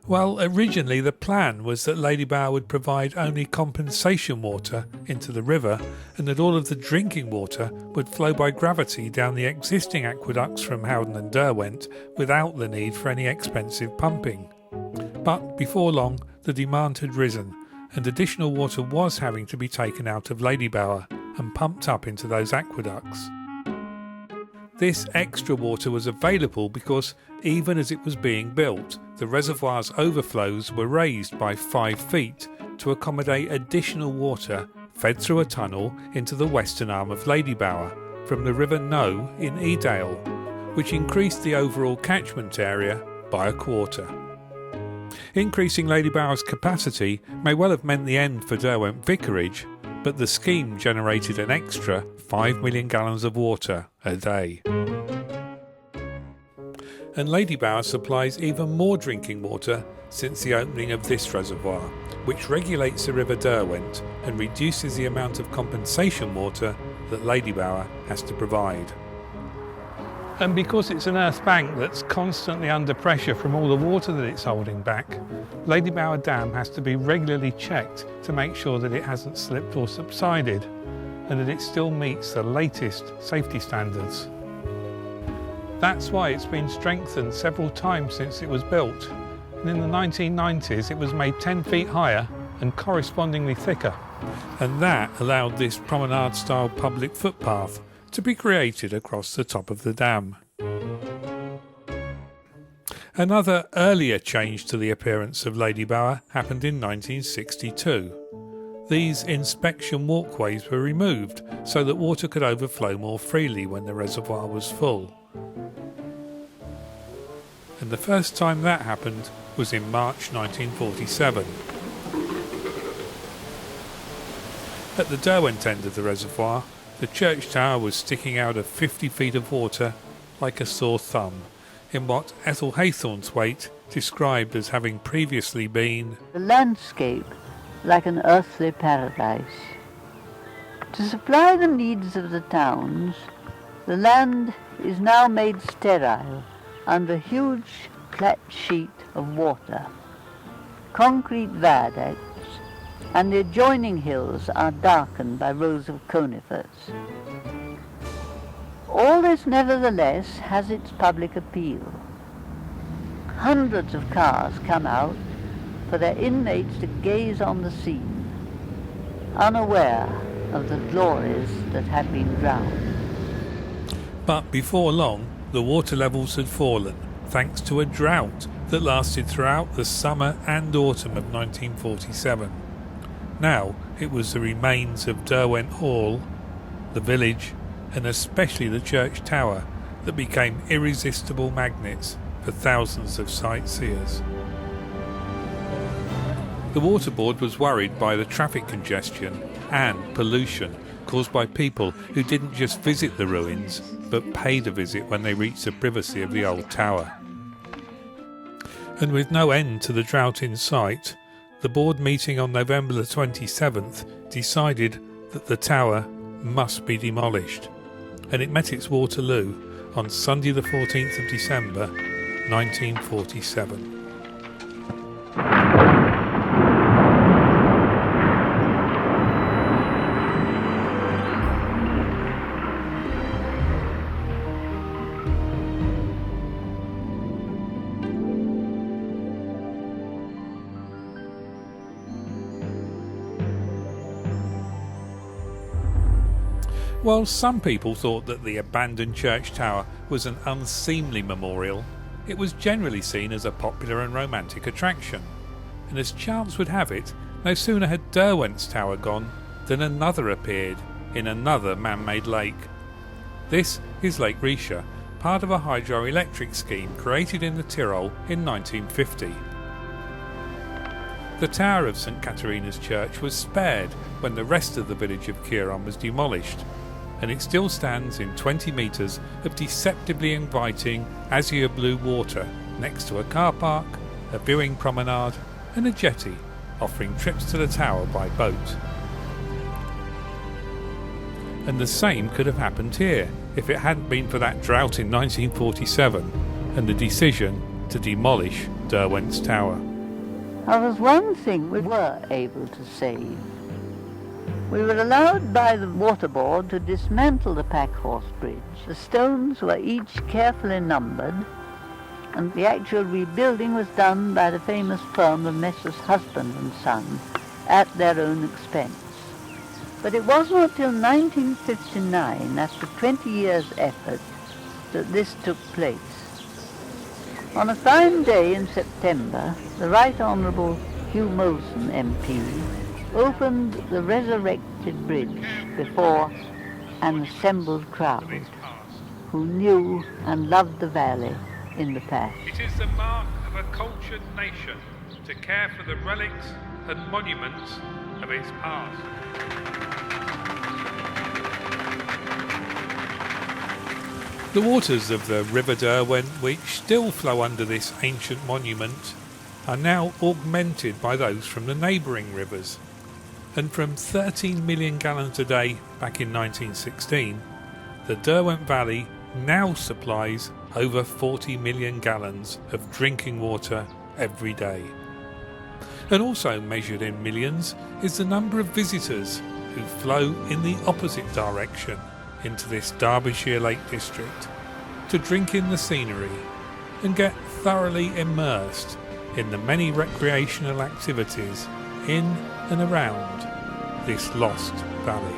Well, originally the plan was that Ladybower would provide only compensation water into the river, and that all of the drinking water would flow by gravity down the existing aqueducts from Howden and Derwent without the need for any expensive pumping. But before long, the demand had risen, and additional water was having to be taken out of Ladybower and pumped up into those aqueducts. This extra water was available because, even as it was being built, the reservoir's overflows were raised by 5 feet to accommodate additional water fed through a tunnel into the western arm of Ladybower from the River Noe in Edale, which increased the overall catchment area by 1/4. Increasing Ladybower's capacity may well have meant the end for Derwent Vicarage, but the scheme generated an extra 5 million gallons of water a day. And Ladybower supplies even more drinking water since the opening of this reservoir, which regulates the River Derwent and reduces the amount of compensation water that Ladybower has to provide. And because it's an earth bank that's constantly under pressure from all the water that it's holding back, Ladybower Dam has to be regularly checked to make sure that it hasn't slipped or subsided, and that it still meets the latest safety standards. That's why it's been strengthened several times since it was built. And in the 1990s it was made 10 feet higher and correspondingly thicker. And that allowed this promenade-style public footpath to be created across the top of the dam. Another earlier change to the appearance of Ladybower happened in 1962. These inspection walkways were removed so that water could overflow more freely when the reservoir was full. And the first time that happened was in March 1947. At the Derwent end of the reservoir, the church tower was sticking out of 50 feet of water like a sore thumb, in what Ethel Haythornthwaite described as having previously been the landscape like an earthly paradise. To supply the needs of the towns, the land is now made sterile under a huge flat sheet of water. Concrete viaducts and the adjoining hills are darkened by rows of conifers. All this nevertheless has its public appeal. Hundreds of cars come out for their inmates to gaze on the scene, unaware of the glories that have been drowned. But before long, the water levels had fallen, thanks to a drought that lasted throughout the summer and autumn of 1947. Now it was the remains of Derwent Hall, the village, and especially the church tower that became irresistible magnets for thousands of sightseers. The Water Board was worried by the traffic congestion and pollution caused by people who didn't just visit the ruins but paid a visit when they reached the privacy of the old tower. And with no end to the drought in sight, the board meeting on November the 27th decided that the tower must be demolished, and it met its Waterloo on Sunday the 14th of December 1947. While some people thought that the abandoned church tower was an unseemly memorial, it was generally seen as a popular and romantic attraction. And as chance would have it, no sooner had Derwent's tower gone than another appeared in another man-made lake. This is Lake Risha, part of a hydroelectric scheme created in the Tyrol in 1950. The tower of St Katerina's Church was spared when the rest of the village of Kieron was demolished, and it still stands in 20 metres of deceptively inviting azure blue water next to a car park, a viewing promenade and a jetty offering trips to the tower by boat. And the same could have happened here if it hadn't been for that drought in 1947 and the decision to demolish Derwent's tower. There was one thing we were able to save. We were allowed by the Water Board to dismantle the Packhorse Bridge. The stones were each carefully numbered, and the actual rebuilding was done by the famous firm of Messrs. Husband and Son at their own expense. But it wasn't until 1959, after 20 years' effort, that this took place. On a fine day in September, the Right Honourable Hugh Molson MP opened the resurrected bridge before an assembled crowd who knew and loved the valley in the past. It is the mark of a cultured nation to care for the relics and monuments of its past. The waters of the River Derwent, which still flow under this ancient monument, are now augmented by those from the neighbouring rivers. And from 13 million gallons a day back in 1916, the Derwent Valley now supplies over 40 million gallons of drinking water every day. And also measured in millions is the number of visitors who flow in the opposite direction into this Derbyshire Lake District. to drink in the scenery and get thoroughly immersed in the many recreational activities in and around this lost valley.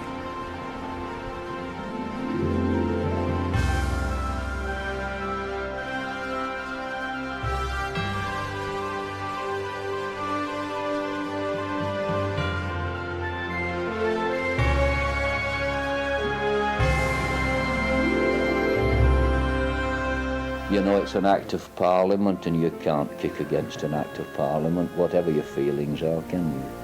You know, it's an act of Parliament, and you can't kick against an act of Parliament, whatever your feelings are, can you?